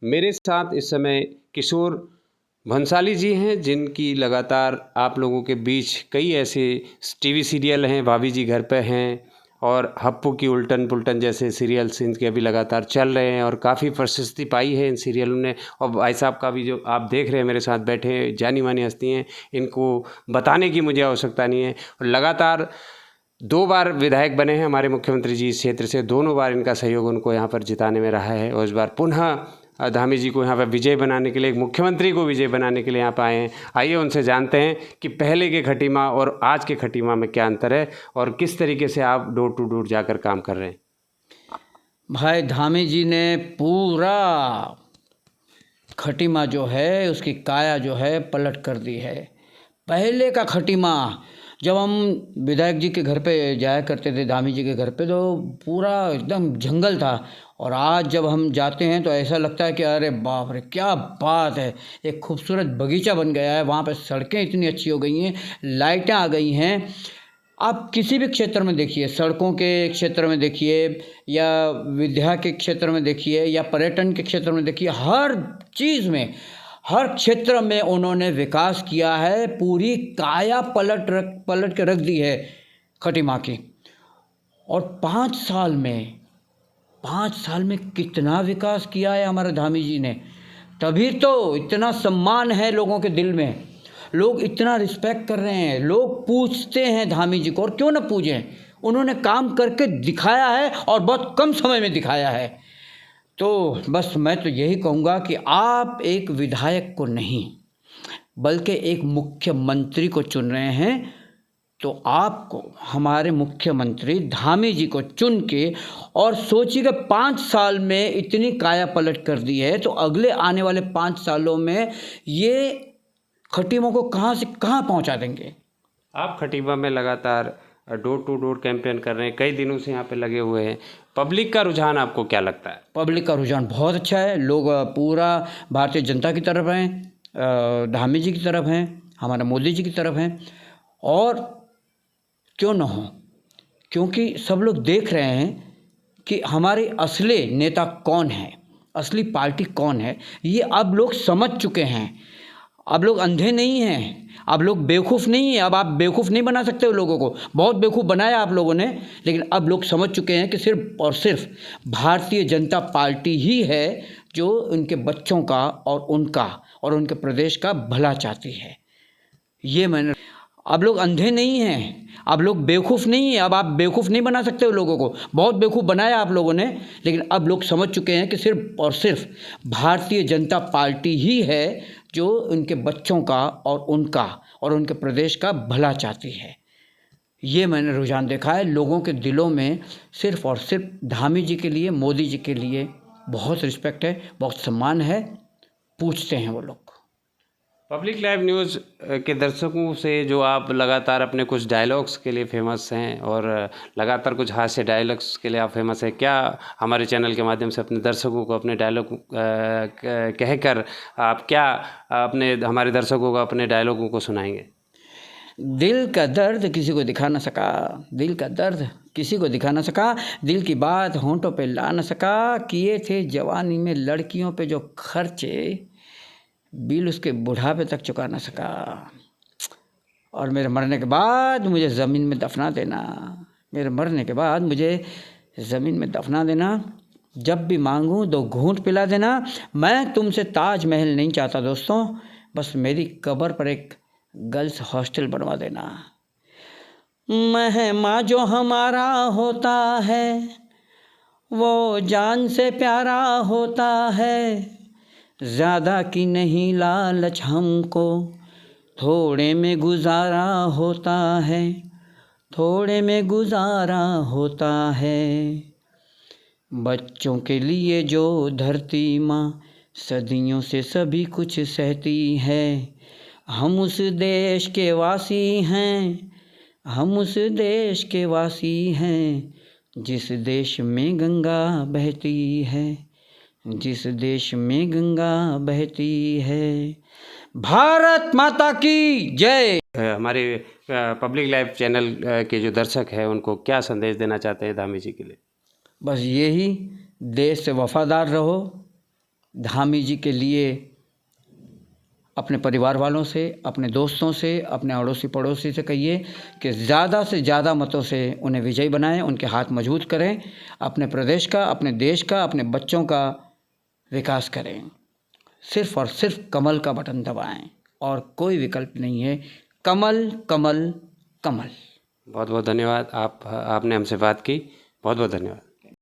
मेरे साथ इस समय किशोर भंसाली जी हैं, जिनकी लगातार आप लोगों के बीच कई ऐसे टीवी सीरियल हैं, भाभी जी घर पे हैं और हप्पू की उल्टन पुल्टन जैसे सीरियल्स इनके अभी लगातार चल रहे हैं और काफ़ी प्रशस्ति पाई है इन सीरियलों ने। और भाई साहब का भी जो आप देख रहे हैं मेरे साथ बैठे जानी मानी हस्ती हैं, इनको बताने की मुझे आवश्यकता नहीं है। और लगातार 2 बार विधायक बने हैं हमारे मुख्यमंत्री जी इस क्षेत्र से, दोनों बार इनका सहयोग उनको यहाँ पर जिताने में रहा है और इस बार पुनः धामी जी को यहाँ पर विजय बनाने के लिए, एक मुख्यमंत्री को विजय बनाने के लिए यहाँ पर आए हैं। आइए उनसे जानते हैं कि पहले के खटीमा और आज के खटीमा में क्या अंतर है और किस तरीके से आप डोर टू डोर जाकर काम कर रहे हैं। भाई धामी जी ने पूरा खटीमा जो है उसकी काया जो है पलट कर दी है। पहले का खटीमा जब हम विधायक जी के घर पे जाया करते थे, धामी जी के घर पे, तो पूरा एकदम जंगल था। और आज जब हम जाते हैं तो ऐसा लगता है कि अरे बाप रे क्या बात है, एक खूबसूरत बगीचा बन गया है। वहाँ पे सड़कें इतनी अच्छी हो गई हैं, लाइटें आ गई हैं। आप किसी भी क्षेत्र में देखिए, सड़कों के क्षेत्र में देखिए या विद्या के क्षेत्र में देखिए या पर्यटन के क्षेत्र में देखिए, हर चीज़ में, हर क्षेत्र में उन्होंने विकास किया है। पूरी काया पलट के रख दी है खटीमा की। और 5 साल में कितना विकास किया है हमारे धामी जी ने। तभी तो इतना सम्मान है लोगों के दिल में, लोग इतना रिस्पेक्ट कर रहे हैं, लोग पूछते हैं धामी जी को। और क्यों ना पूजें, उन्होंने काम करके दिखाया है और बहुत कम समय में दिखाया है। तो बस मैं तो यही कहूँगा कि आप एक विधायक को नहीं बल्कि एक मुख्यमंत्री को चुन रहे हैं, तो आपको हमारे मुख्यमंत्री धामी जी को चुन के, और सोचिएगा 5 साल में इतनी काया पलट कर दी है, तो अगले आने वाले 5 सालों में ये खटीमों को कहाँ से कहाँ पहुँचा देंगे। आप खटीमा में लगातार डोर टू डोर कैंपेन कर रहे हैं, कई दिनों से यहाँ पे लगे हुए हैं। पब्लिक का रुझान आपको क्या लगता है? पब्लिक का रुझान बहुत अच्छा है। लोग पूरा भारतीय जनता की तरफ हैं, धामी जी की तरफ हैं, हमारे मोदी जी की तरफ हैं। और क्यों ना हो, क्योंकि सब लोग देख रहे हैं कि हमारे असली नेता कौन है, असली पार्टी कौन है। ये अब लोग समझ चुके हैं। अब लोग अंधे नहीं हैं, अब लोग बेवकूफ़ नहीं हैं। अब आप बेवकूफ़ नहीं बना सकते हो लोगों को, बहुत बेवकूफ़ बनाया आप लोगों ने, लेकिन अब लोग समझ चुके हैं कि सिर्फ और सिर्फ भारतीय जनता पार्टी ही है जो उनके बच्चों का और उनका और उनके प्रदेश का भला चाहती है। ये मैंने, अब लोग अंधे नहीं हैं, अब लोग बेवकूफ़ नहीं हैं। अब आप बेवकूफ़ नहीं बना सकते हो लोगों को, बहुत बेवकूफ़ बनाया आप लोगों ने, लेकिन अब लोग समझ चुके हैं कि सिर्फ और सिर्फ भारतीय जनता पार्टी ही है जो उनके बच्चों का और उनका और उनके प्रदेश का भला चाहती है। ये मैंने रुझान देखा है लोगों के दिलों में। सिर्फ और सिर्फ धामी जी के लिए, मोदी जी के लिए बहुत रिस्पेक्ट है, बहुत सम्मान है, पूछते हैं वो लोग। पब्लिक लाइव न्यूज़ के दर्शकों से जो आप लगातार अपने कुछ डायलॉग्स के लिए फेमस हैं और लगातार कुछ हास्य डायलॉग्स के लिए आप फेमस हैं, क्या हमारे चैनल के माध्यम से अपने दर्शकों को अपने डायलॉग कहकर आप क्या अपने हमारे दर्शकों को अपने डायलॉगों को सुनाएंगे? दिल का दर्द किसी को दिखा न सका, दिल का दर्द किसी को दिखा न सका, दिल की बात होंठों पे ला न सका, किए थे जवानी में लड़कियों पे जो खर्चे, बिल उसके बुढ़ापे तक चुका न सका। और मेरे मरने के बाद मुझे ज़मीन में दफना देना, मेरे मरने के बाद मुझे ज़मीन में दफना देना, जब भी मांगूं 2 घूंट पिला देना। मैं तुमसे ताजमहल नहीं चाहता दोस्तों, बस मेरी कब्र पर एक गर्ल्स हॉस्टल बनवा देना। मेहमा जो हमारा होता है वो जान से प्यारा होता है, ज़्यादा की नहीं लालच हमको, थोड़े में गुजारा होता है, थोड़े में गुजारा होता है। बच्चों के लिए जो धरती माँ सदियों से सभी कुछ सहती है, हम उस देश के वासी हैं, हम उस देश के वासी हैं, जिस देश में गंगा बहती है, जिस देश में गंगा बहती है। भारत माता की जय। हमारे पब्लिक लाइव चैनल के जो दर्शक हैं उनको क्या संदेश देना चाहते हैं धामी जी के लिए? बस यही, देश से वफादार रहो, धामी जी के लिए अपने परिवार वालों से, अपने दोस्तों से, अपने अड़ोसी पड़ोसी से कहिए कि ज़्यादा से ज़्यादा मतों से उन्हें विजयी बनाएं, उनके हाथ मजबूत करें, अपने प्रदेश का, अपने देश का, अपने बच्चों का विकास करें। सिर्फ और सिर्फ कमल का बटन दबाएं और कोई विकल्प नहीं है। कमल कमल कमल। बहुत बहुत धन्यवाद। आपने हमसे बात की। बहुत बहुत धन्यवाद।